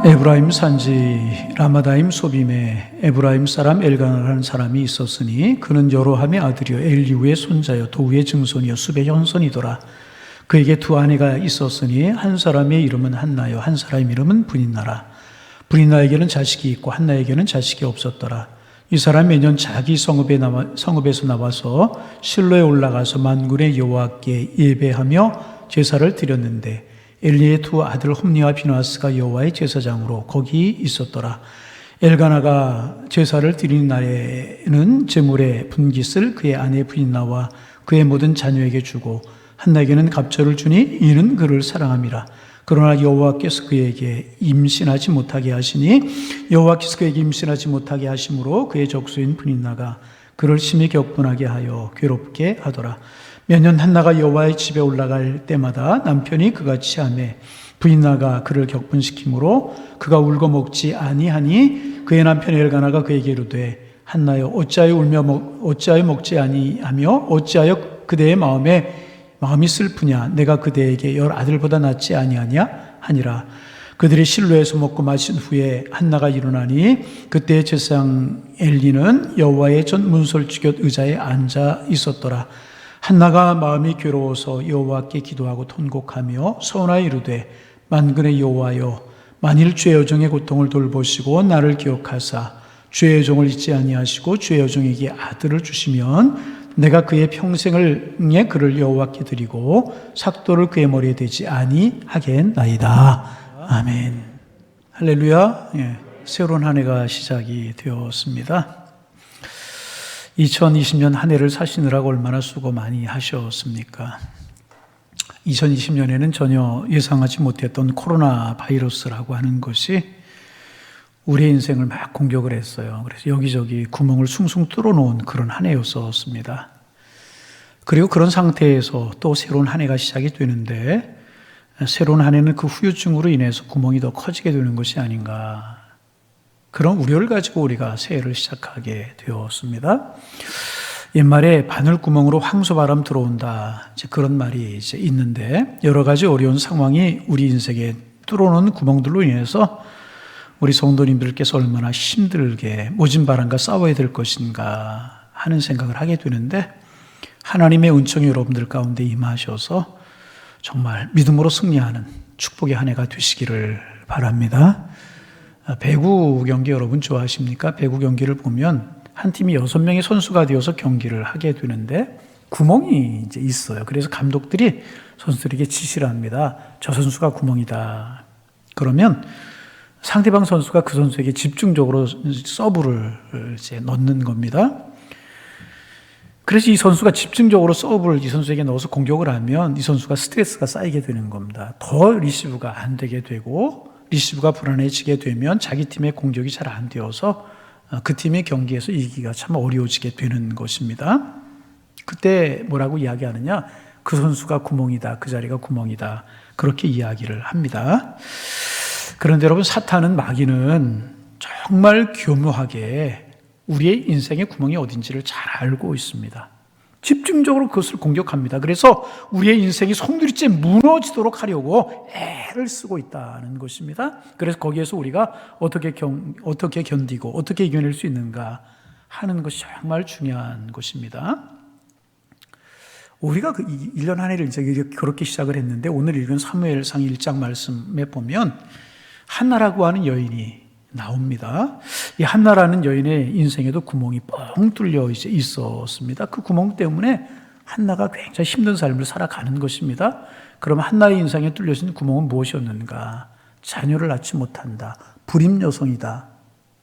에브라임 산지 라마다임 소빔에 에브라임 사람 엘가나라는 사람이 있었으니 그는 여로함의 아들이요 엘리후의 손자요 도우의 증손이요 숲의 현손이더라. 그에게 두 아내가 있었으니 한 사람의 이름은 한나요 한 사람의 이름은 브닌나라. 브닌나에게는 자식이 있고 한나에게는 자식이 없었더라. 이 사람이 매년 자기 성읍에서 나와서 실로에 올라가서 만군의 여호와께 예배하며 제사를 드렸는데 엘리의 두 아들 홈니와 비나스가 여호와의 제사장으로 거기 있었더라. 엘가나가 제사를 드리는 날에는 제물의 분깃을 그의 아내 브닌나와 그의 모든 자녀에게 주고 한나에게는 갑절을 주니 이는 그를 사랑함이라. 그러나 여호와께서 그에게 임신하지 못하게 하시니 여호와께서 그에게 임신하지 못하게 하심으로 그의 적수인 브닌나가 그를 심히 격분하게 하여 괴롭게 하더라. 매년 한나가 여호와의 집에 올라갈 때마다 남편이 그가 취하매 브닌나가 그를 격분시키므로 그가 울고 먹지 아니하니 그의 남편 엘가나가 그에게 이르되 한나여 어찌하여 먹지 아니하며 어찌하여 그대의 마음이 슬프냐. 내가 그대에게 열 아들보다 낫지 아니하냐 하니라. 그들이 실로에서 먹고 마신 후에 한나가 일어나니 그때 제사장 엘리는 여호와의 전 문설주곁 의자에 앉아 있었더라. 한나가 마음이 괴로워서 여호와께 기도하고 통곡하며 서원하여 이르되 만군의 여호와여 만일 죄 여종의 고통을 돌보시고 나를 기억하사 죄 여종을 잊지 아니하시고 죄 여종에게 아들을 주시면 내가 그의 평생에 그를 여호와께 드리고 삭도를 그의 머리에 대지 아니하겠나이다. 아멘. 할렐루야. 새로운 한 해가 시작이 되었습니다. 2020년 한 해를 사시느라고 얼마나 수고 많이 하셨습니까? 2020년에는 전혀 예상하지 못했던 코로나 바이러스라고 하는 것이 우리의 인생을 막 공격을 했어요. 그래서 여기저기 구멍을 숭숭 뚫어놓은 그런 한 해였었습니다. 그리고 그런 상태에서 또 새로운 한 해가 시작이 되는데 새로운 한 해는 그 후유증으로 인해서 구멍이 더 커지게 되는 것이 아닌가, 그런 우려를 가지고 우리가 새해를 시작하게 되었습니다. 옛말에 바늘구멍으로 황소바람 들어온다, 이제 그런 말이 이제 있는데 여러 가지 어려운 상황이 우리 인생에 뚫어놓은 구멍들로 인해서 우리 성도님들께서 얼마나 힘들게 모진 바람과 싸워야 될 것인가 하는 생각을 하게 되는데 하나님의 은총이 여러분들 가운데 임하셔서 정말 믿음으로 승리하는 축복의 한 해가 되시기를 바랍니다. 배구 경기 여러분 좋아하십니까? 배구 경기를 보면 한 팀이 6명의 선수가 되어서 경기를 하게 되는데 구멍이 이제 있어요. 그래서 감독들이 선수들에게 지시를 합니다. 저 선수가 구멍이다. 그러면 상대방 선수가 그 선수에게 집중적으로 서브를 이제 넣는 겁니다. 그래서 이 선수가 집중적으로 서브를 이 선수에게 넣어서 공격을 하면 이 선수가 스트레스가 쌓이게 되는 겁니다. 더 리시브가 안 되게 되고 리시브가 불안해지게 되면 자기 팀의 공격이 잘 안 되어서 그 팀의 경기에서 이기기가 참 어려워지게 되는 것입니다. 그때 뭐라고 이야기하느냐? 그 선수가 구멍이다. 그 자리가 구멍이다. 그렇게 이야기를 합니다. 그런데 여러분, 사탄은, 마귀는 정말 교묘하게 우리의 인생의 구멍이 어딘지를 잘 알고 있습니다. 집중적으로 그것을 공격합니다. 그래서 우리의 인생이 송두리째 무너지도록 하려고 애를 쓰고 있다는 것입니다. 그래서 거기에서 우리가 어떻게 견디고 어떻게 이겨낼 수 있는가 하는 것이 정말 중요한 것입니다. 우리가 그 1년 한 해를 이제 그렇게 시작을 했는데 오늘 읽은 사무엘상 1장 말씀에 보면 한나라고 하는 여인이 나옵니다. 이 한나라는 여인의 인생에도 구멍이 뻥 뚫려 이제 있었습니다. 그 구멍 때문에 한나가 굉장히 힘든 삶을 살아가는 것입니다. 그럼 한나의 인생에 뚫려진 구멍은 무엇이었는가? 자녀를 낳지 못한다, 불임 여성이다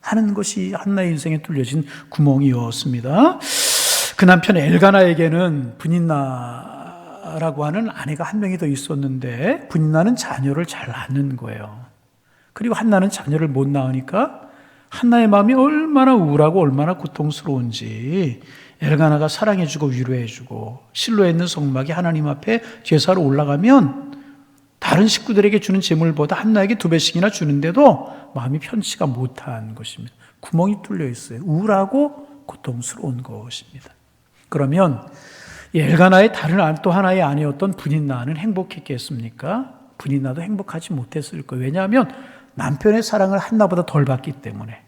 하는 것이 한나의 인생에 뚫려진 구멍이었습니다. 그 남편 엘가나에게는 브닌나라고 하는 아내가 한 명이 더 있었는데 브닌나는 자녀를 잘 낳는 거예요. 그리고 한나는 자녀를 못 낳으니까 한나의 마음이 얼마나 우울하고 얼마나 고통스러운지 엘가나가 사랑해주고 위로해주고 실로에 있는 성막이 하나님 앞에 제사로 올라가면 다른 식구들에게 주는 제물보다 한나에게 2배씩이나 주는데도 마음이 편치가 못한 것입니다. 구멍이 뚫려 있어요. 우울하고 고통스러운 것입니다. 그러면 엘가나의 다른 또 하나의 아내였던 브닌나는 행복했겠습니까? 브닌나도 행복하지 못했을 거예요. 왜냐하면 남편의 사랑을 한나보다 덜 받기 때문에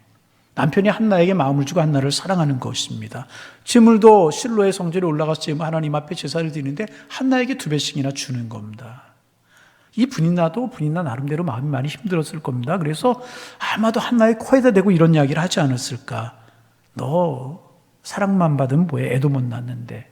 남편이 한나에게 마음을 주고 한나를 사랑하는 것입니다. 제물도 실로의 성전에 올라가서 제물 하나님 앞에 제사를 드리는데 한나에게 2배씩이나 주는 겁니다. 이 분인나도 분인나 나름대로 마음이 많이 힘들었을 겁니다. 그래서 아마도 한나의 코에다 대고 이런 이야기를 하지 않았을까. 너 사랑만 받으면 뭐해? 애도 못 낳는데.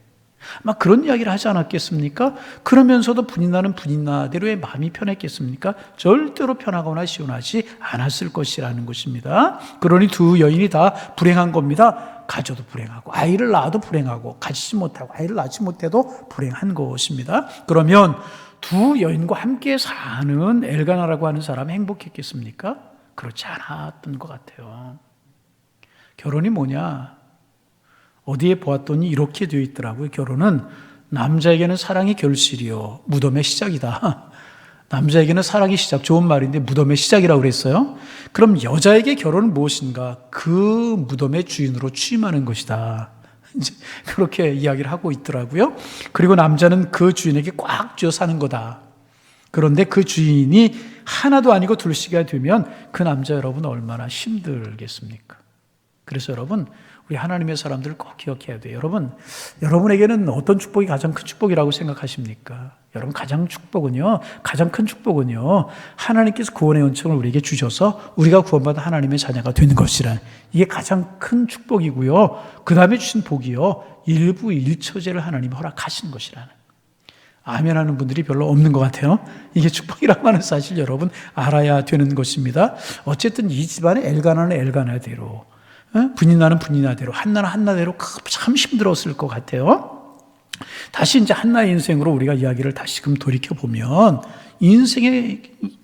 아마 그런 이야기를 하지 않았겠습니까? 그러면서도 분인나는 분인나대로의 마음이 편했겠습니까? 절대로 편하거나 시원하지 않았을 것이라는 것입니다. 그러니 두 여인이 다 불행한 겁니다. 가져도 불행하고 아이를 낳아도 불행하고 가지지 못하고 아이를 낳지 못해도 불행한 것입니다. 그러면 두 여인과 함께 사는 엘가나라고 하는 사람이 행복했겠습니까? 그렇지 않았던 것 같아요. 결혼이 뭐냐? 어디에 보았더니 이렇게 되어 있더라고요. 결혼은 남자에게는 사랑이 결실이요 무덤의 시작이다. 남자에게는 사랑이 시작, 좋은 말인데 무덤의 시작이라고 그랬어요. 그럼 여자에게 결혼은 무엇인가? 그 무덤의 주인으로 취임하는 것이다. 이제 그렇게 이야기를 하고 있더라고요. 그리고 남자는 그 주인에게 꽉 쥐어 사는 거다. 그런데 그 주인이 하나도 아니고 둘씩이 되면 그 남자 여러분 얼마나 힘들겠습니까? 그래서 여러분, 우리 하나님의 사람들 꼭 기억해야 돼요. 여러분에게는 어떤 축복이 가장 큰 축복이라고 생각하십니까? 여러분, 가장 큰 축복은요, 하나님께서 구원의 은총을 우리에게 주셔서 우리가 구원받아 하나님의 자녀가 되는 것이란, 이게 가장 큰 축복이고요. 그 다음에 주신 복이요, 일부 일처제를 하나님이 허락하신 것이라는. 아멘 하는 분들이 별로 없는 것 같아요. 이게 축복이라고 하는 사실 여러분 알아야 되는 것입니다. 어쨌든 이 집안의 엘가나는 엘가나대로, 분인나는 분인나대로, 한나는 한나대로 참 힘들었을 것 같아요. 다시 이제 한나의 인생으로 우리가 이야기를 다시금 돌이켜보면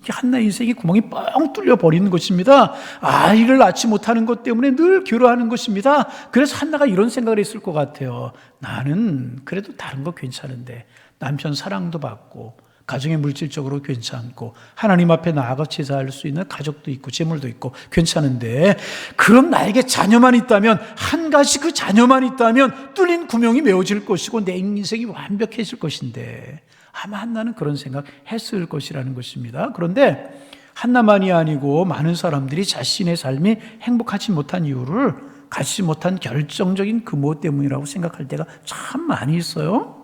한나의 인생의 구멍이 뻥 뚫려 버리는 것입니다. 아이를 낳지 못하는 것 때문에 늘 괴로워하는 것입니다. 그래서 한나가 이런 생각을 했을 것 같아요. 나는 그래도 다른 거 괜찮은데 남편 사랑도 받고 가정의 물질적으로 괜찮고 하나님 앞에 나아가 제사할 수 있는 가족도 있고 재물도 있고 괜찮은데, 그럼 나에게 자녀만 있다면, 한 가지 그 자녀만 있다면 뚫린 구멍이 메워질 것이고 내 인생이 완벽해질 것인데, 아마 한나는 그런 생각했을 것이라는 것입니다. 그런데 한나만이 아니고 많은 사람들이 자신의 삶이 행복하지 못한 이유를 갖지 못한 결정적인 그 무엇 때문이라고 생각할 때가 참 많이 있어요.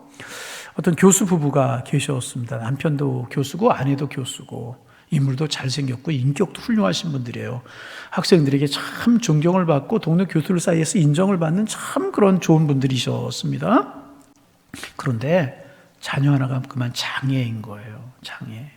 어떤 교수 부부가 계셨습니다. 남편도 교수고 아내도 교수고 인물도 잘생겼고 인격도 훌륭하신 분들이에요. 학생들에게 참 존경을 받고 동료 교수들 사이에서 인정을 받는 참 그런 좋은 분들이셨습니다. 그런데 자녀 하나가 그만 장애인 거예요. 장애.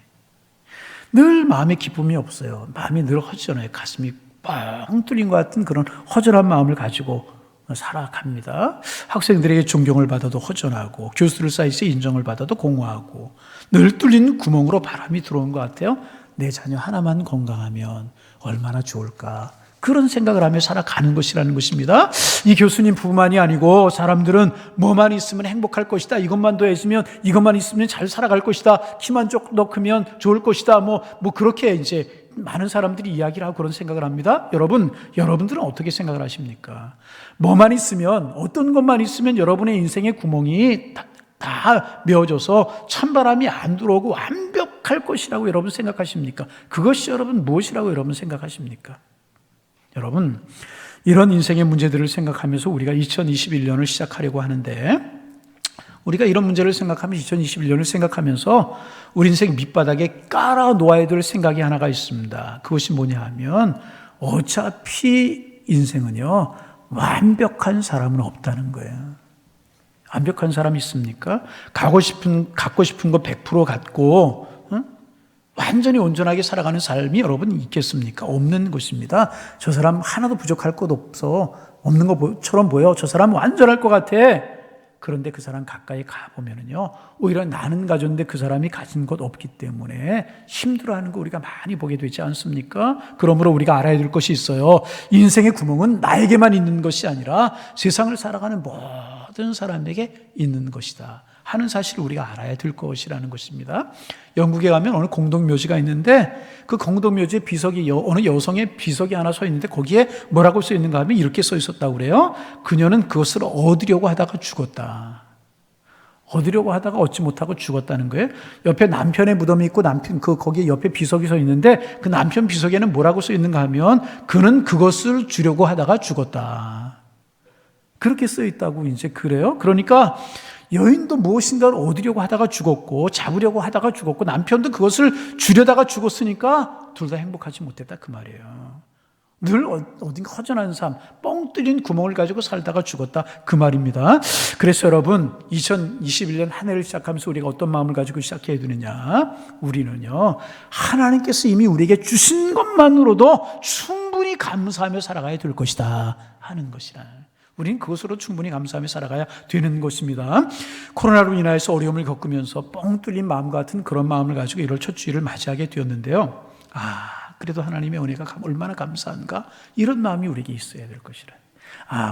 늘 마음에 기쁨이 없어요. 마음이 늘 허전해요. 가슴이 뻥 뚫린 것 같은 그런 허전한 마음을 가지고 살아갑니다. 학생들에게 존경을 받아도 허전하고 교수들 사이에서 인정을 받아도 공허하고 늘 뚫린 구멍으로 바람이 들어온 것 같아요. 내 자녀 하나만 건강하면 얼마나 좋을까, 그런 생각을 하며 살아가는 것이라는 것입니다. 이 교수님 부부만이 아니고 사람들은 뭐만 있으면 행복할 것이다, 이것만 더해주면, 이것만 있으면 잘 살아갈 것이다, 키만 좀 더 크면 좋을 것이다, 뭐 그렇게 이제 많은 사람들이 이야기를 하고 그런 생각을 합니다. 여러분들은 어떻게 생각을 하십니까? 뭐만 있으면, 어떤 것만 있으면 여러분의 인생의 구멍이 다 메워져서 찬바람이 안 들어오고 완벽할 것이라고 여러분 생각하십니까? 그것이 여러분 무엇이라고 여러분 생각하십니까? 여러분, 이런 인생의 문제들을 생각하면서 우리가 2021년을 시작하려고 하는데, 우리가 이런 문제를 생각하면 2021년을 생각하면서 우리 인생 밑바닥에 깔아 놓아야 될 생각이 하나가 있습니다. 그것이 뭐냐 하면, 어차피 인생은요, 완벽한 사람은 없다는 거예요. 완벽한 사람이 있습니까? 갖고 싶은 거 100% 갖고 완전히 온전하게 살아가는 삶이 여러분 있겠습니까? 없는 것입니다. 저 사람 하나도 부족할 것 없어, 없는 것처럼 보여, 저 사람 완전할 것 같아. 그런데 그 사람 가까이 가보면은요, 오히려 나는 가졌는데 그 사람이 가진 것 없기 때문에 힘들어하는 거 우리가 많이 보게 되지 않습니까? 그러므로 우리가 알아야 될 것이 있어요. 인생의 구멍은 나에게만 있는 것이 아니라 세상을 살아가는 모든 사람에게 있는 것이다 하는 사실을 우리가 알아야 될 것이라는 것입니다. 영국에 가면 어느 공동묘지가 있는데, 그 공동묘지에 비석이 어느 여성의 비석이 하나 서 있는데, 거기에 뭐라고 써 있는가 하면 이렇게 써 있었다고 그래요. 그녀는 그것을 얻으려고 하다가 죽었다. 얻으려고 하다가 얻지 못하고 죽었다는 거예요. 옆에 남편의 무덤이 있고 거기에 옆에 비석이 서 있는데 그 남편 비석에는 뭐라고 써 있는가 하면 그는 그것을 주려고 하다가 죽었다. 그렇게 써 있다고 이제 그래요. 그러니까 여인도 무엇인가를 얻으려고 하다가 죽었고 잡으려고 하다가 죽었고 남편도 그것을 주려다가 죽었으니까 둘 다 행복하지 못했다 그 말이에요. 늘 어딘가 허전한 삶, 뻥 뚫린 구멍을 가지고 살다가 죽었다 그 말입니다. 그래서 여러분 2021년 한 해를 시작하면서 우리가 어떤 마음을 가지고 시작해야 되느냐, 우리는요 하나님께서 이미 우리에게 주신 것만으로도 충분히 감사하며 살아가야 될 것이다 하는 것이라. 우리는 그것으로 충분히 감사하며 살아가야 되는 것입니다. 코로나로 인하여서 어려움을 겪으면서 뻥 뚫린 마음 같은 그런 마음을 가지고 1월 첫 주일을 맞이하게 되었는데요. 그래도 하나님의 은혜가 얼마나 감사한가? 이런 마음이 우리에게 있어야 될 것이라.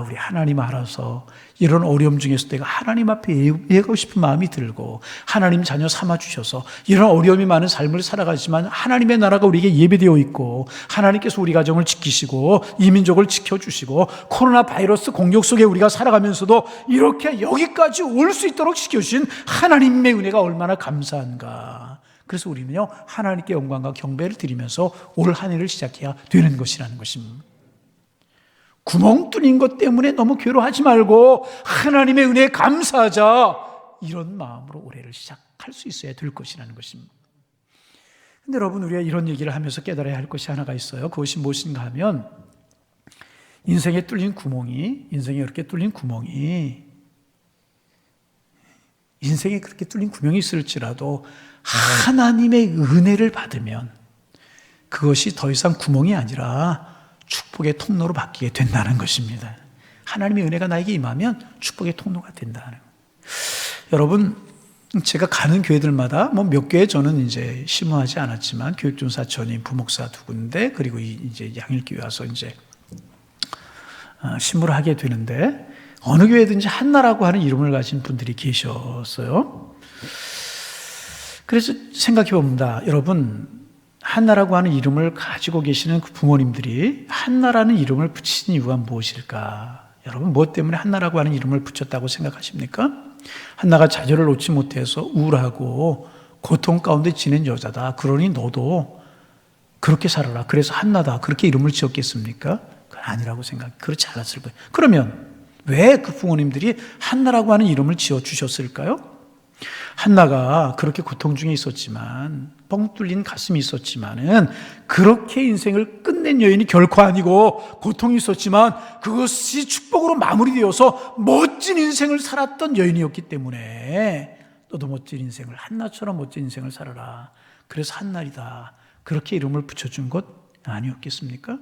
우리 하나님 알아서 이런 어려움 중에서 내가 하나님 앞에 예배하고 싶은 마음이 들고 하나님 자녀 삼아주셔서 이런 어려움이 많은 삶을 살아가지만 하나님의 나라가 우리에게 예배되어 있고 하나님께서 우리 가정을 지키시고 이 민족을 지켜주시고 코로나 바이러스 공격 속에 우리가 살아가면서도 이렇게 여기까지 올 수 있도록 지켜주신 하나님의 은혜가 얼마나 감사한가. 그래서 우리는요 하나님께 영광과 경배를 드리면서 올 한 해를 시작해야 되는 것이라는 것입니다. 구멍 뚫린 것 때문에 너무 괴로워하지 말고 하나님의 은혜에 감사하자, 이런 마음으로 올해를 시작할 수 있어야 될 것이라는 것입니다. 그런데 여러분, 우리가 이런 얘기를 하면서 깨달아야 할 것이 하나가 있어요. 그것이 무엇인가 하면 인생에 이렇게 뚫린 구멍이 인생에 그렇게 뚫린 구멍이 있을지라도 하나님의 은혜를 받으면 그것이 더 이상 구멍이 아니라 축복의 통로로 바뀌게 된다는 것입니다. 하나님의 은혜가 나에게 임하면 축복의 통로가 된다는 거예요. 여러분, 제가 가는 교회들마다 몇 교회 저는 이제 심호하지 않았지만 교육전사 전임 부목사 두 군데 그리고 이제 양일교회 와서 이제 신부를 하게 되는데 어느 교회든지 한나라고 하는 이름을 가진 분들이 계셨어요. 그래서 생각해 봅니다. 여러분, 한나라고 하는 이름을 가지고 계시는 그 부모님들이 한나라는 이름을 붙이신 이유가 무엇일까? 여러분, 무엇 때문에 한나라고 하는 이름을 붙였다고 생각하십니까? 한나가 자녀를 놓지 못해서 우울하고 고통 가운데 지낸 여자다. 그러니 너도 그렇게 살아라. 그래서 한나다. 그렇게 이름을 지었겠습니까? 그건 아니라고 그렇지 않았을 거예요. 그러면 왜 그 부모님들이 한나라고 하는 이름을 지어주셨을까요? 한나가 그렇게 고통 중에 있었지만, 뻥 뚫린 가슴이 있었지만은, 그렇게 인생을 끝낸 여인이 결코 아니고, 고통이 있었지만, 그것이 축복으로 마무리되어서 멋진 인생을 살았던 여인이었기 때문에, 너도 멋진 인생을, 한나처럼 멋진 인생을 살아라. 그래서 한나이다. 그렇게 이름을 붙여준 것 아니었겠습니까?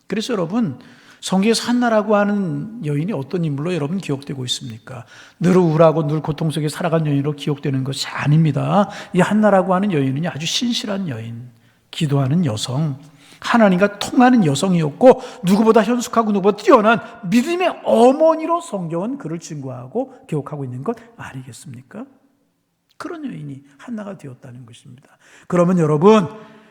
그래서 여러분, 성경에서 한나라고 하는 여인이 어떤 인물로 여러분 기억되고 있습니까? 늘 우울하고 늘 고통 속에 살아간 여인으로 기억되는 것이 아닙니다. 이 한나라고 하는 여인은 아주 신실한 여인, 기도하는 여성, 하나님과 통하는 여성이었고 누구보다 현숙하고 누구보다 뛰어난 믿음의 어머니로 성경은 그를 증거하고 기억하고 있는 것 아니겠습니까? 그런 여인이 한나가 되었다는 것입니다. 그러면 여러분,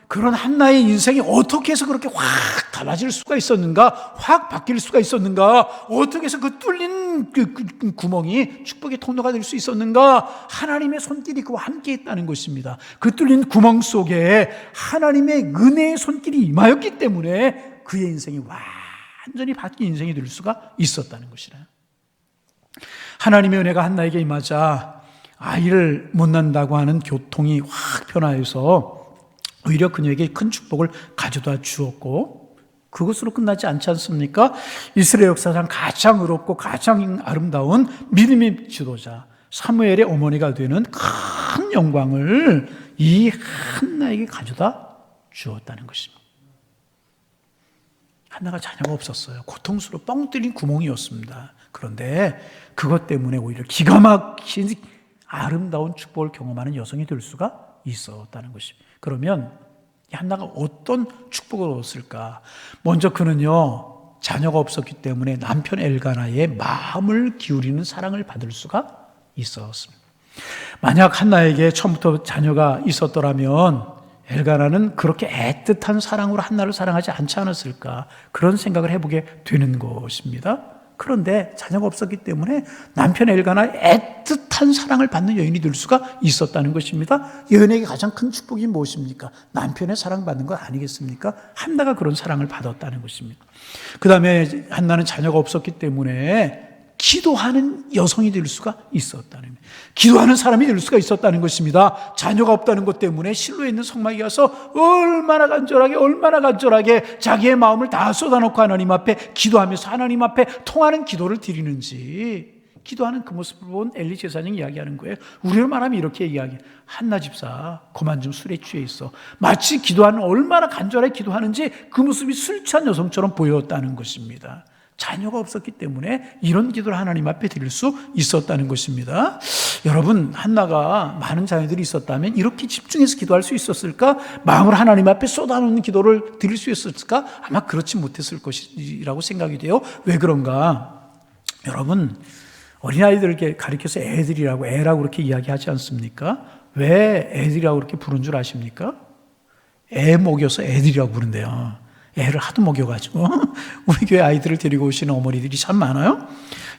그런 한나의 인생이 어떻게 해서 그렇게 확 달라질 수가 있었는가? 확 바뀔 수가 있었는가? 어떻게 해서 그 뚫린 그 구멍이 축복의 통로가 될 수 있었는가? 하나님의 손길이 그와 함께 있다는 것입니다. 그 뚫린 구멍 속에 하나님의 은혜의 손길이 임하였기 때문에 그의 인생이 완전히 바뀐 인생이 될 수가 있었다는 것이라. 하나님의 은혜가 한나에게 임하자 아이를 못 낳는다고 하는 교통이 확 변화해서 오히려 그녀에게 큰 축복을 가져다 주었고, 그것으로 끝나지 않지 않습니까? 이스라엘 역사상 가장 의롭고 가장 아름다운 믿음의 지도자 사무엘의 어머니가 되는 큰 영광을 이 한나에게 가져다 주었다는 것입니다. 한나가 자녀가 없었어요. 고통스러워 뻥 뚫린 구멍이었습니다. 그런데 그것 때문에 오히려 기가 막힌 아름다운 축복을 경험하는 여성이 될 수가 있었다는 것입니다. 그러면 한나가 어떤 축복을 얻었을까? 먼저 그는요, 자녀가 없었기 때문에 남편 엘가나의 마음을 기울이는 사랑을 받을 수가 있었습니다. 만약 한나에게 처음부터 자녀가 있었더라면 엘가나는 그렇게 애틋한 사랑으로 한나를 사랑하지 않지 않았을까? 그런 생각을 해보게 되는 것입니다. 그런데 자녀가 없었기 때문에 남편 엘가나 애틋한 사랑을 받는 여인이 될 수가 있었다는 것입니다. 여인에게 가장 큰 축복이 무엇입니까? 남편의 사랑받는 것 아니겠습니까? 한나가 그런 사랑을 받았다는 것입니다. 그 다음에 한나는 자녀가 없었기 때문에 기도하는 여성이 될 수가 있었다는 거예요. 기도하는 사람이 될 수가 있었다는 것입니다. 자녀가 없다는 것 때문에 실로에 있는 성막에 가서 얼마나 간절하게 자기의 마음을 다 쏟아놓고 하나님 앞에 기도하면서 하나님 앞에 통하는 기도를 드리는지, 기도하는 그 모습을 본 엘리 제사장이 이야기하는 거예요. 우리로 말하면 이렇게 이야기해요. 한나 집사 그만 좀 술에 취해 있어. 마치 기도하는, 얼마나 간절하게 기도하는지 그 모습이 술 취한 여성처럼 보였다는 것입니다. 자녀가 없었기 때문에 이런 기도를 하나님 앞에 드릴 수 있었다는 것입니다. 여러분, 한나가 많은 자녀들이 있었다면 이렇게 집중해서 기도할 수 있었을까? 마음을 하나님 앞에 쏟아놓는 기도를 드릴 수 있었을까? 아마 그렇지 못했을 것이라고 생각이 돼요. 왜 그런가? 여러분, 어린아이들에게 가르쳐서 애라고 그렇게 이야기하지 않습니까? 왜 애들이라고 그렇게 부른 줄 아십니까? 애 먹여서 애들이라고 부른대요. 애를 하도 먹여가지고. 우리 교회 아이들을 데리고 오시는 어머니들이 참 많아요.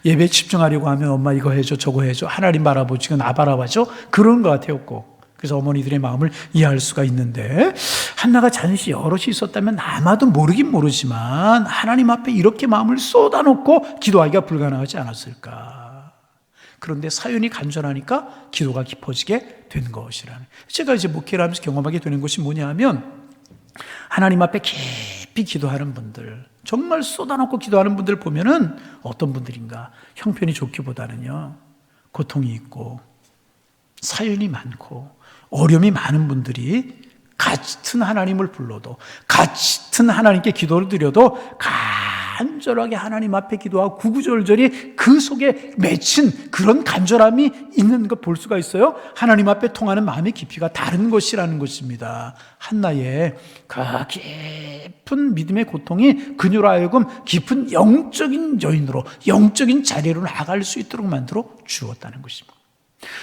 예배에 집중하려고 하면 엄마 이거 해줘 저거 해줘, 하나님 바라보지 나 바라봐줘, 그런 것 같아요 꼭. 그래서 어머니들의 마음을 이해할 수가 있는데, 한나가 자녀이 여럿이 있었다면 아마도 모르긴 모르지만 하나님 앞에 이렇게 마음을 쏟아놓고 기도하기가 불가능하지 않았을까. 그런데 사연이 간절하니까 기도가 깊어지게 된 것이라는. 제가 이제 목회를 하면서 경험하게 되는 것이 뭐냐 하면, 하나님 앞에 깊이 기도하는 분들, 정말 쏟아놓고 기도하는 분들 보면은 어떤 분들인가? 형편이 좋기보다는요, 고통이 있고 사연이 많고 어려움이 많은 분들이 같은 하나님을 불러도, 같은 하나님께 기도를 드려도 간절하게 하나님 앞에 기도하고 구구절절히 그 속에 맺힌 그런 간절함이 있는 걸 볼 수가 있어요. 하나님 앞에 통하는 마음의 깊이가 다른 것이라는 것입니다. 한나의 그 깊은 믿음의 고통이 그녀로 하여금 깊은 영적인 여인으로, 영적인 자리로 나아갈 수 있도록 만들어 주었다는 것입니다.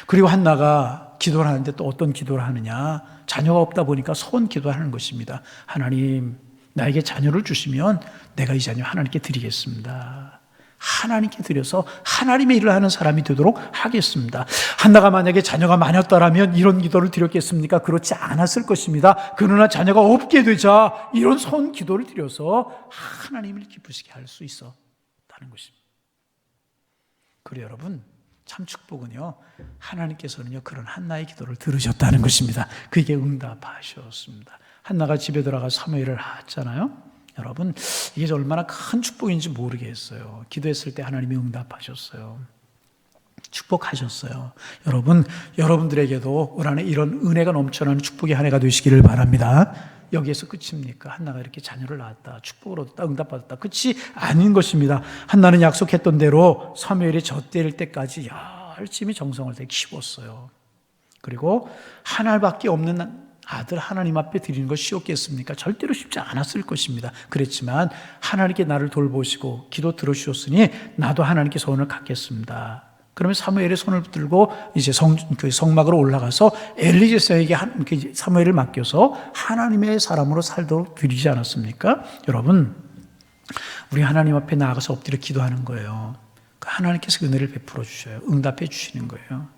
그리고 한나가 기도를 하는데 또 어떤 기도를 하느냐? 자녀가 없다 보니까 소원 기도를 하는 것입니다. 하나님, 나에게 자녀를 주시면 내가 이 자녀 하나님께 드리겠습니다. 하나님께 드려서 하나님의 일을 하는 사람이 되도록 하겠습니다. 한나가 만약에 자녀가 많았더라면 이런 기도를 드렸겠습니까? 그렇지 않았을 것입니다. 그러나 자녀가 없게 되자 이런 소원 기도를 드려서 하나님을 기쁘시게 할 수 있었다는 것입니다. 그래요, 여러분, 참 축복은요, 하나님께서는요 그런 한나의 기도를 들으셨다는 것입니다. 그에게 응답하셨습니다. 한나가 집에 들어가 사무엘을 하잖아요. 여러분, 이게 얼마나 큰 축복인지 모르겠어요. 기도했을 때 하나님이 응답하셨어요. 축복하셨어요. 여러분, 여러분들에게도 올 한해 이런 은혜가 넘쳐나는 축복의 한 해가 되시기를 바랍니다. 여기에서 끝입니까? 한나가 이렇게 자녀를 낳았다, 축복을 얻었다, 응답받았다, 끝이 아닌 것입니다. 한나는 약속했던 대로 사무엘이 젖될 때까지 열심히 정성을 다해 키웠어요. 그리고 하나밖에 없는 아들 하나님 앞에 드리는 것이 쉬웠겠습니까? 절대로 쉽지 않았을 것입니다. 그랬지만 하나님께 나를 돌보시고 기도 들어주셨으니 나도 하나님께 소원을 갖겠습니다. 그러면 사무엘의 손을 붙들고 이제 성막으로 올라가서 엘리 제사장에게 사무엘을 맡겨서 하나님의 사람으로 살도록 드리지 않았습니까? 여러분, 우리 하나님 앞에 나아가서 엎드려 기도하는 거예요. 하나님께서 은혜를 베풀어 주셔요. 응답해 주시는 거예요.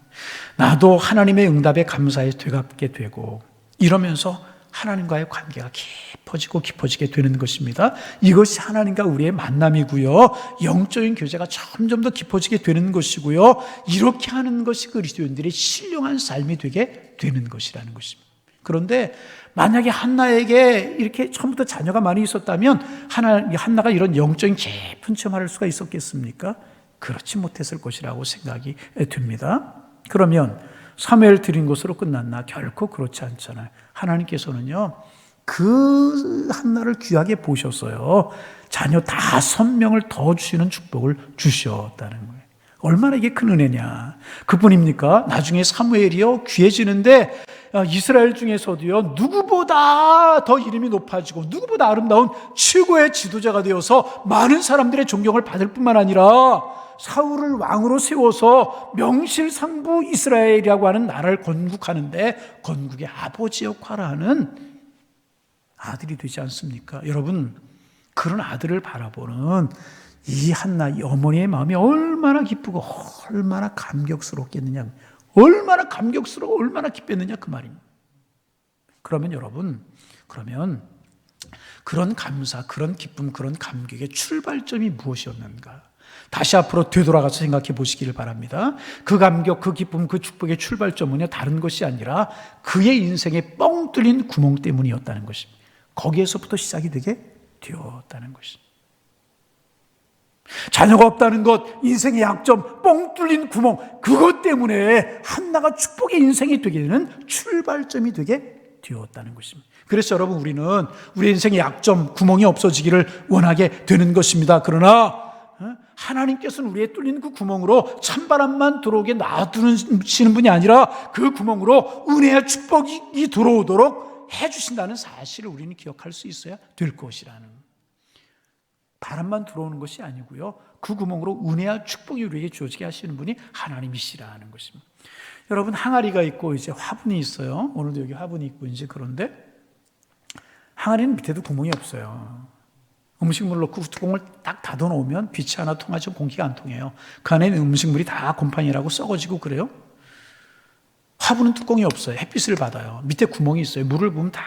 나도 하나님의 응답에 감사해 되갚게 되고, 이러면서 하나님과의 관계가 깊어지게 되는 것입니다. 이것이 하나님과 우리의 만남이고요, 영적인 교제가 점점 더 깊어지게 되는 것이고요, 이렇게 하는 것이 그리스도인들의 신령한 삶이 되게 되는 것이라는 것입니다. 그런데 만약에 한나에게 이렇게 처음부터 자녀가 많이 있었다면 한나가 이런 영적인 깊은 체험을 할 수가 있었겠습니까? 그렇지 못했을 것이라고 생각이 듭니다. 그러면 사무엘 드린 것으로 끝났나? 결코 그렇지 않잖아요. 하나님께서는요, 그 한나를 귀하게 보셨어요. 자녀 5명을 더 주시는 축복을 주셨다는 거예요. 얼마나 이게 큰 은혜냐. 그뿐입니까? 나중에 사무엘이요 귀해지는데 이스라엘 중에서도요 누구보다 더 이름이 높아지고 누구보다 아름다운 최고의 지도자가 되어서 많은 사람들의 존경을 받을 뿐만 아니라 사울을 왕으로 세워서 명실상부 이스라엘이라고 하는 나라를 건국하는데 건국의 아버지 역할을 하는 아들이 되지 않습니까? 여러분, 그런 아들을 바라보는 이 한나, 이 어머니의 마음이 얼마나 기쁘고 얼마나 감격스럽겠느냐, 얼마나 감격스러워 얼마나 기뻤느냐 그 말입니다. 그러면 여러분, 그런 감사, 그런 기쁨, 그런 감격의 출발점이 무엇이었는가? 다시 앞으로 되돌아가서 생각해 보시기를 바랍니다. 그 감격, 그 기쁨, 그 축복의 출발점은요, 다른 것이 아니라 그의 인생에 뻥 뚫린 구멍 때문이었다는 것입니다. 거기에서부터 시작이 되게 되었다는 것입니다. 자녀가 없다는 것, 인생의 약점, 뻥 뚫린 구멍, 그것 때문에 한나가 축복의 인생이 되게 되는 출발점이 되게 되었다는 것입니다. 그래서 여러분, 우리는 우리 인생의 약점, 구멍이 없어지기를 원하게 되는 것입니다. 그러나 하나님께서는 우리의 뚫린 그 구멍으로 찬바람만 들어오게 놔두시는 분이 아니라 그 구멍으로 은혜와 축복이 들어오도록 해주신다는 사실을 우리는 기억할 수 있어야 될 것이라는, 바람만 들어오는 것이 아니고요, 그 구멍으로 은혜와 축복이 우리에게 주어지게 하시는 분이 하나님이시라는 것입니다. 여러분, 항아리가 있고 이제 화분이 있어요. 오늘도 여기 화분이 있고 이제, 그런데 항아리는 밑에도 구멍이 없어요. 음식물을 넣고 뚜껑을 딱 닫아 놓으면 빛이 하나 통하지 공기가 안 통해요. 그 안에 있는 음식물이 다 곰팡이라고 썩어지고 그래요. 화분은 뚜껑이 없어요. 햇빛을 받아요. 밑에 구멍이 있어요. 물을 부으면 다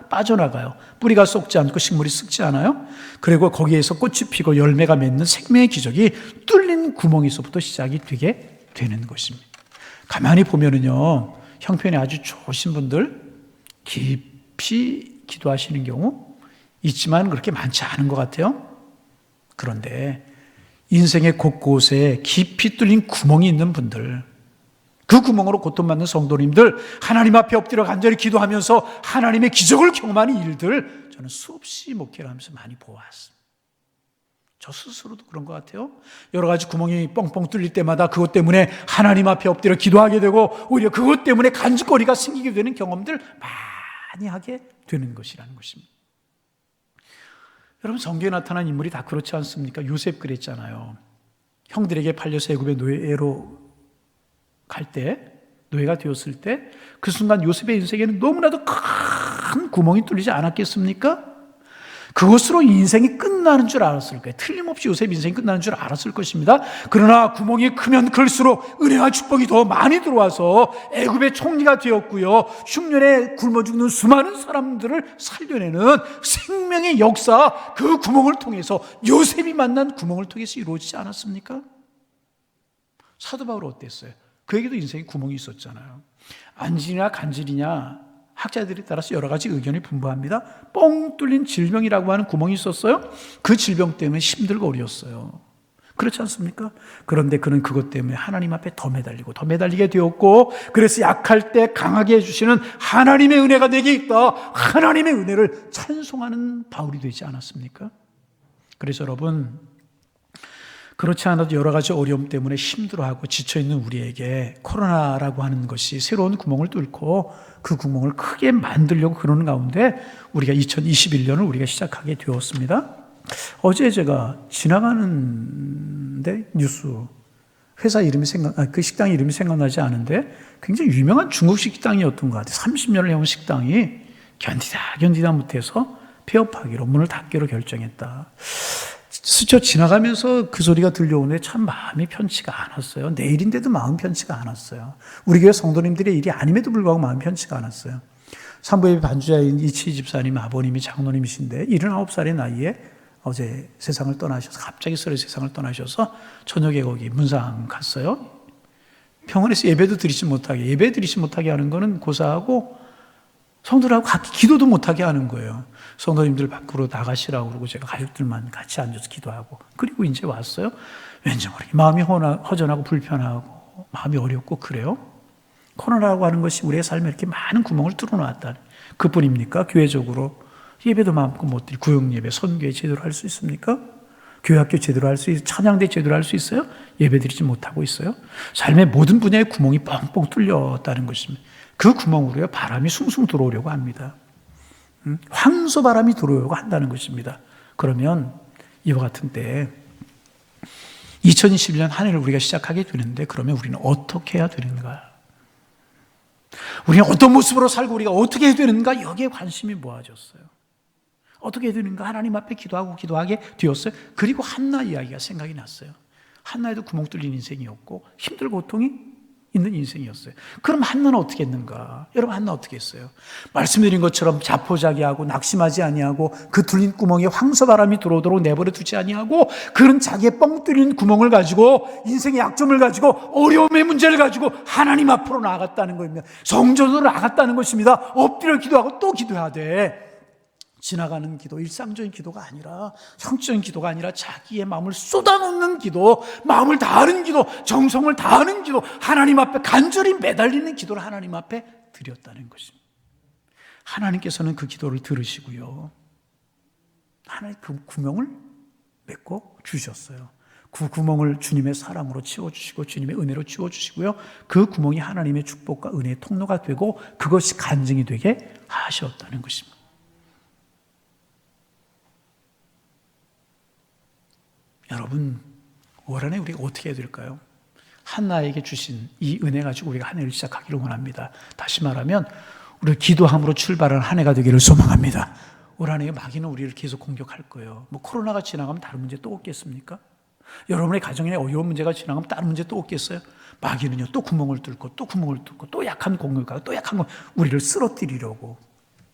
빠져나가요. 뿌리가 썩지 않고 식물이 썩지 않아요. 그리고 거기에서 꽃이 피고 열매가 맺는 생명의 기적이 뚫린 구멍에서부터 시작이 되게 되는 것입니다. 가만히 보면은요, 형편이 아주 좋으신 분들 깊이 기도하시는 경우 있지만 그렇게 많지 않은 것 같아요. 그런데 인생의 곳곳에 깊이 뚫린 구멍이 있는 분들, 그 구멍으로 고통받는 성도님들, 하나님 앞에 엎드려 간절히 기도하면서 하나님의 기적을 경험하는 일들, 저는 수없이 목회를 하면서 많이 보았습니다. 저 스스로도 그런 것 같아요. 여러 가지 구멍이 뻥뻥 뚫릴 때마다 그것 때문에 하나님 앞에 엎드려 기도하게 되고, 오히려 그것 때문에 간직거리가 생기게 되는 경험들 많이 하게 되는 것이라는 것입니다. 여러분, 성경에 나타난 인물이 다 그렇지 않습니까? 요셉 그랬잖아요. 형들에게 팔려서 애굽의 노예로 갈 때, 노예가 되었을 때 그 순간 요셉의 인생에는 너무나도 큰 구멍이 뚫리지 않았겠습니까? 그것으로 인생이 끝나는 줄 알았을 거예요. 틀림없이 요셉 인생이 끝나는 줄 알았을 것입니다. 그러나 구멍이 크면 클수록 은혜와 축복이 더 많이 들어와서 애굽의 총리가 되었고요, 흉년에 굶어 죽는 수많은 사람들을 살려내는 생명의 역사, 그 구멍을 통해서, 요셉이 만난 구멍을 통해서 이루어지지 않았습니까? 사도 바울 어땠어요? 그에게도 인생에 구멍이 있었잖아요. 안질이냐 간질이냐 학자들에 따라서 여러 가지 의견이 분분합니다. 뻥 뚫린 질병이라고 하는 구멍이 있었어요. 그 질병 때문에 힘들고 어려웠어요. 그렇지 않습니까? 그런데 그는 그것 때문에 하나님 앞에 더 매달리게 되었고, 그래서 약할 때 강하게 해주시는 하나님의 은혜가 내게 있다, 하나님의 은혜를 찬송하는 바울이 되지 않았습니까? 그래서 여러분, 그렇지 않아도 여러 가지 어려움 때문에 힘들어하고 지쳐있는 우리에게 코로나라고 하는 것이 새로운 구멍을 뚫고 그 구멍을 크게 만들려고 그러는 가운데 우리가 2021년을 우리가 시작하게 되었습니다. 어제 제가 지나가는데 뉴스, 회사 이름이 그 식당 이름이 생각나지 않은데 굉장히 유명한 중국 식당이었던 것 같아요. 30년을 해온 식당이 견디다 못해서 폐업하기로, 문을 닫기로 결정했다. 스쳐 지나가면서 그 소리가 들려오는데 참 마음이 편치가 않았어요. 내일인데도 마음 편치가 않았어요. 우리 교회 성도님들의 일이 아님에도 불구하고 마음 편치가 않았어요. 산부예배 반주자인 이치희 집사님 아버님이 장로님이신데 79살의 나이에 어제 세상을 떠나셔서, 갑자기 세상을 떠나셔서 저녁에 거기 문상 갔어요. 병원에서 예배 드리지 못하게 하는 거는 고사하고 성도들하고 같이 기도도 못하게 하는 거예요. 성도님들 밖으로 나가시라고 그러고 제가 가족들만 같이 앉아서 기도하고, 그리고 이제 왔어요. 왠지 모르게 마음이 허전하고 불편하고 마음이 어렵고 그래요. 코로나라고 하는 것이 우리의 삶에 이렇게 많은 구멍을 뚫어놨다. 그뿐입니까? 교회적으로 예배도 마음껏 못 드리고, 구역예배, 선교회 제대로 할 수 있습니까? 교회학교 제대로 할 수 있어요? 찬양대 제대로 할 수 있어요? 예배 드리지 못하고 있어요? 삶의 모든 분야의 구멍이 뻥뻥 뚫렸다는 것입니다. 그 구멍으로요, 바람이 숭숭 들어오려고 합니다. 황소 바람이 들어오려고 한다는 것입니다. 그러면 이와 같은 때 2021년 한 해를 우리가 시작하게 되는데, 그러면 우리는 어떻게 해야 되는가? 우리는 어떤 모습으로 살고 우리가 어떻게 해야 되는가? 여기에 관심이 모아졌어요. 어떻게 해야 되는가? 하나님 앞에 기도하게 되었어요. 그리고 한나 이야기가 생각이 났어요. 한나에도 구멍 뚫린 인생이었고 힘들고 고통이 있는 인생이었어요. 그럼 한나는 어떻게 했는가? 여러분, 한나 어떻게 했어요? 말씀드린 것처럼 자포자기하고 낙심하지 아니하고 그 뚫린 구멍에 황소바람이 들어오도록 내버려 두지 아니하고 그런 자기의 뻥 뚫린 구멍을 가지고 인생의 약점을 가지고 어려움의 문제를 가지고 하나님 앞으로 나아갔다는 겁니다. 성전으로 나아갔다는 것입니다. 엎드려 기도하고 또 기도해야 돼. 지나가는 기도, 일상적인 기도가 아니라, 형적인 기도가 아니라 자기의 마음을 쏟아놓는 기도, 마음을 다하는 기도, 정성을 다하는 기도, 하나님 앞에 간절히 매달리는 기도를 하나님 앞에 드렸다는 것입니다. 하나님께서는 그 기도를 들으시고요, 하나님 그 구멍을 메꿔 주셨어요. 그 구멍을 주님의 사랑으로 채워주시고 주님의 은혜로 채워주시고요, 그 구멍이 하나님의 축복과 은혜의 통로가 되고 그것이 간증이 되게 하셨다는 것입니다. 여러분, 올 한해 우리가 어떻게 해야 될까요? 한나에게 주신 이 은혜 가지고 우리가 한 해를 시작하기를 원합니다. 다시 말하면 우리 기도함으로 출발한 한 해가 되기를 소망합니다. 올 한해 마귀는 우리를 계속 공격할 거예요. 뭐 코로나가 지나가면 다른 문제 또 없겠습니까? 여러분의 가정에 어려운 문제가 지나가면 다른 문제 또 없겠어요? 마귀는요, 또 구멍을 뚫고 또 구멍을 뚫고 또 약한 공격하고 또 약한 거, 우리를 쓰러뜨리려고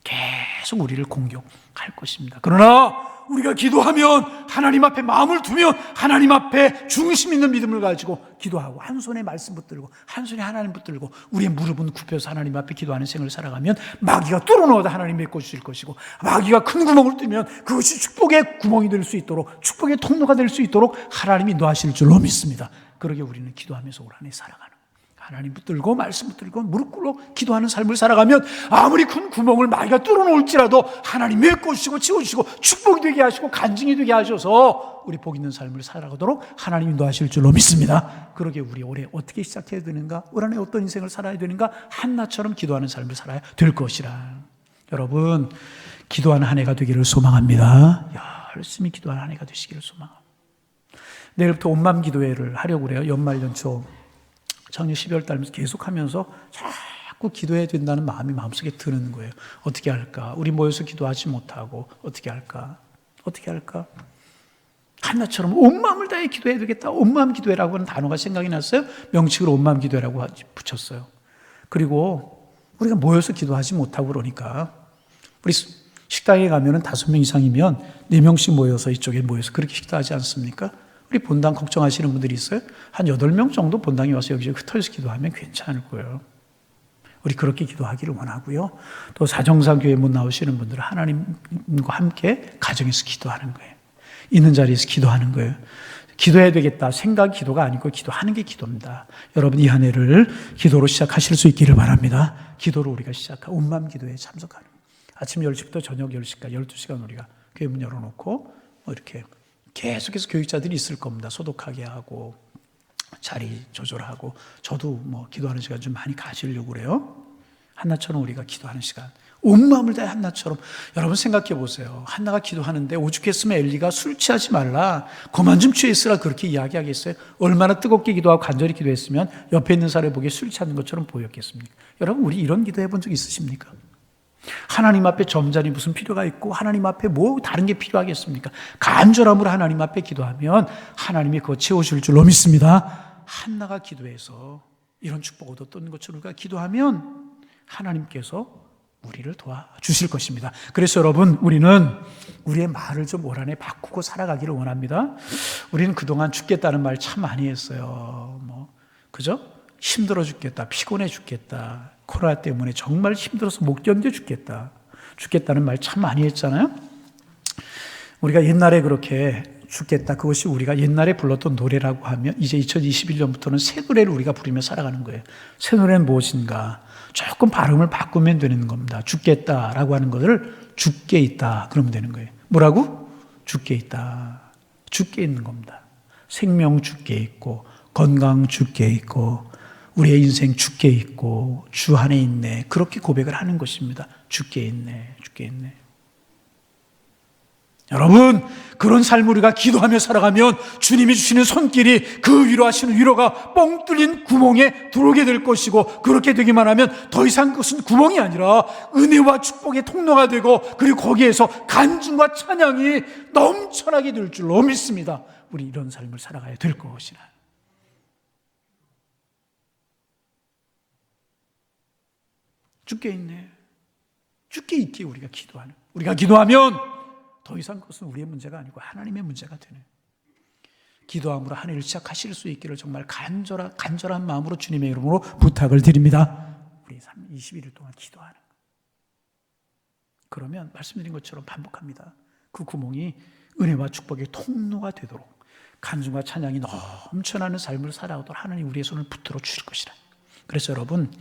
계속 우리를 공격할 것입니다. 그러나 우리가 기도하면, 하나님 앞에 마음을 두면, 하나님 앞에 중심 있는 믿음을 가지고 기도하고 한 손에 말씀 붙들고 한 손에 하나님 붙들고 우리의 무릎은 굽혀서 하나님 앞에 기도하는 생을 살아가면 마귀가 뚫어놓아도 하나님 메꿔주실 것이고, 마귀가 큰 구멍을 뚫면 그것이 축복의 구멍이 될 수 있도록, 축복의 통로가 될 수 있도록 하나님이 인도하실 줄로 믿습니다. 그러게 우리는 기도하면서 올 한 해 살아가는, 하나님 붙들고 말씀 붙들고 무릎 꿇고 기도하는 삶을 살아가면 아무리 큰 구멍을 마귀가 뚫어놓을지라도 하나님 메꿔주시고 채워주시고 축복이 되게 하시고 간증이 되게 하셔서 우리 복 있는 삶을 살아가도록 하나님 인도하실 줄로 믿습니다. 그러게 우리 올해 어떻게 시작해야 되는가, 올 한해 어떤 인생을 살아야 되는가, 한나처럼 기도하는 삶을 살아야 될 것이라. 여러분, 기도하는 한 해가 되기를 소망합니다. 열심히 기도하는 한 해가 되시기를 소망합니다. 내일부터 온맘 기도회를 하려고 그래요. 연말 연초 작년 12월 달부터 계속하면서 자꾸 기도해야 된다는 마음이 마음속에 드는 거예요. 어떻게 할까? 우리 모여서 기도하지 못하고 어떻게 할까? 어떻게 할까? 한나처럼 온 마음을 다해 기도해야 되겠다. 온 마음 기도회라고 하는 단어가 생각이 났어요. 명칭으로 온 마음 기도회라고 붙였어요. 그리고 우리가 모여서 기도하지 못하고 그러니까 우리 식당에 가면은 5명 이상이면 4명씩 모여서 이쪽에 모여서 그렇게 식사하지 않습니까? 우리 본당 걱정하시는 분들이 있어요. 한 8명 정도 본당에 와서 여기저기 흩어져서 기도하면 괜찮을 거예요. 우리 그렇게 기도하기를 원하고요. 또 사정사교회 못 나오시는 분들은 하나님과 함께 가정에서 기도하는 거예요. 있는 자리에서 기도하는 거예요. 기도해야 되겠다 생각 기도가 아니고 기도하는 게 기도입니다. 여러분, 이 한 해를 기도로 시작하실 수 있기를 바랍니다. 기도로 우리가 시작한 온맘 기도에 참석하는, 아침 10시부터 저녁 10시까지 12시간 우리가 교회 문 열어놓고 이렇게 계속해서 교육자들이 있을 겁니다. 소독하게 하고 자리 조절하고, 저도 기도하는 시간 좀 많이 가지려고 그래요. 한나처럼 우리가 기도하는 시간, 온 마음을 다해 한나처럼. 여러분 생각해 보세요. 한나가 기도하는데 오죽했으면 엘리가 술 취하지 말라, 그만 좀 취했으라 그렇게 이야기하겠어요? 얼마나 뜨겁게 기도하고 간절히 기도했으면 옆에 있는 사람이 보기에 술 취하는 것처럼 보였겠습니까? 여러분, 우리 이런 기도 해본 적 있으십니까? 하나님 앞에 점잖이 무슨 필요가 있고 하나님 앞에 뭐 다른 게 필요하겠습니까? 간절함으로 하나님 앞에 기도하면 하나님이 그거 채워줄 줄로 믿습니다. 한나가 기도해서 이런 축복 얻었던 것처럼 우리가 기도하면 하나님께서 우리를 도와주실 것입니다. 그래서 여러분, 우리는 우리의 말을 좀 올 한해 바꾸고 살아가기를 원합니다. 우리는 그동안 죽겠다는 말 참 많이 했어요. 그죠? 힘들어 죽겠다, 피곤해 죽겠다, 코로나 때문에 정말 힘들어서 못 견뎌 죽겠다는 말 참 많이 했잖아요. 우리가 옛날에 그렇게 죽겠다, 그것이 우리가 옛날에 불렀던 노래라고 하면 이제 2021년부터는 새 노래를 우리가 부르며 살아가는 거예요. 새 노래는 무엇인가? 조금 발음을 바꾸면 되는 겁니다. 죽겠다라고 하는 것을 죽게 있다 그러면 되는 거예요. 뭐라고? 죽게 있다. 죽게 있는 겁니다. 생명 죽게 있고, 건강 죽게 있고, 우리의 인생 죽게 있고, 주 안에 있네, 그렇게 고백을 하는 것입니다. 죽게 있네, 죽게 있네. 여러분, 그런 삶을 우리가 기도하며 살아가면 주님이 주시는 손길이 그 위로 하시는 위로가 뻥 뚫린 구멍에 들어오게 될 것이고, 그렇게 되기만 하면 더 이상 그것은 구멍이 아니라 은혜와 축복의 통로가 되고, 그리고 거기에서 간증과 찬양이 넘쳐나게 될 줄로 믿습니다. 우리 이런 삶을 살아가야 될 것이라. 죽게 있네. 죽게 있기에 우리가 기도하는, 우리가 기도하면 더 이상 그것은 우리의 문제가 아니고 하나님의 문제가 되는, 기도함으로 한 해를 시작하실 수 있기를 정말 간절한 마음으로 주님의 이름으로 부탁을 드립니다. 우리 21일 동안 기도하는 것. 그러면 말씀드린 것처럼 반복합니다. 그 구멍이 은혜와 축복의 통로가 되도록, 간증과 찬양이 넘쳐나는 삶을 살아오도록 하나님 우리의 손을 붙들어 주실 것이라. 그래서 여러분,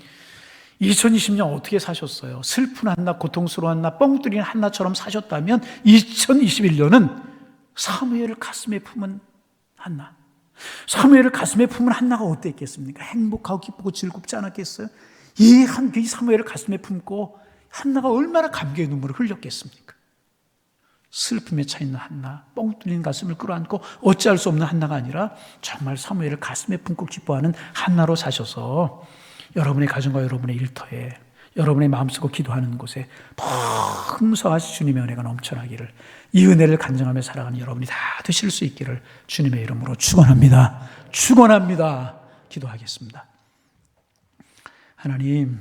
2020년 어떻게 사셨어요? 슬픈 한나, 고통스러운 한나, 뻥 뚫린 한나처럼 사셨다면 2021년은 사무엘을 가슴에 품은 한나, 사무엘을 가슴에 품은 한나가 어땠겠습니까? 행복하고 기쁘고 즐겁지 않았겠어요? 이 사무엘을 가슴에 품고 한나가 얼마나 감격의 눈물을 흘렸겠습니까? 슬픔에 차 있는 한나, 뻥 뚫린 가슴을 끌어안고 어찌할 수 없는 한나가 아니라 정말 사무엘을 가슴에 품고 기뻐하는 한나로 사셔서 여러분의 가정과 여러분의 일터에, 여러분의 마음속으로 기도하는 곳에 풍성하신 주님의 은혜가 넘쳐나기를, 이 은혜를 간증하며 살아가는 여러분이 다 되실 수 있기를 주님의 이름으로 축원합니다. 축원합니다. 기도하겠습니다. 하나님,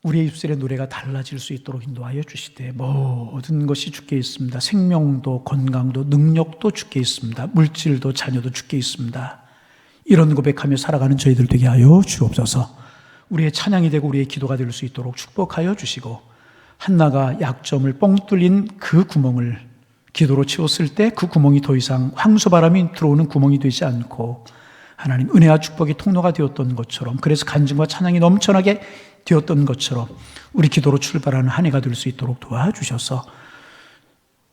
우리의 입술의 노래가 달라질 수 있도록 인도하여 주시되, 모든 것이 주께 있습니다. 생명도 건강도 능력도 주께 있습니다. 물질도 자녀도 주께 있습니다. 이런 고백하며 살아가는 저희들 되게 하여 주옵소서. 우리의 찬양이 되고 우리의 기도가 될 수 있도록 축복하여 주시고, 한나가 약점을 뻥 뚫린 그 구멍을 기도로 채웠을 때 그 구멍이 더 이상 황소바람이 들어오는 구멍이 되지 않고 하나님 은혜와 축복의 통로가 되었던 것처럼, 그래서 간증과 찬양이 넘쳐나게 되었던 것처럼 우리 기도로 출발하는 한 해가 될 수 있도록 도와주셔서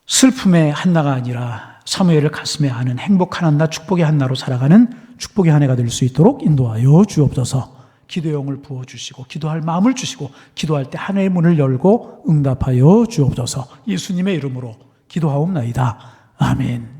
슬픔의 한나가 아니라 사무엘을 가슴에 안은 행복한 한나, 축복의 한나로 살아가는 축복의 한 해가 될 수 있도록 인도하여 주옵소서. 기도의 영을 부어주시고 기도할 마음을 주시고 기도할 때 하늘의 문을 열고 응답하여 주옵소서. 예수님의 이름으로 기도하옵나이다. 아멘.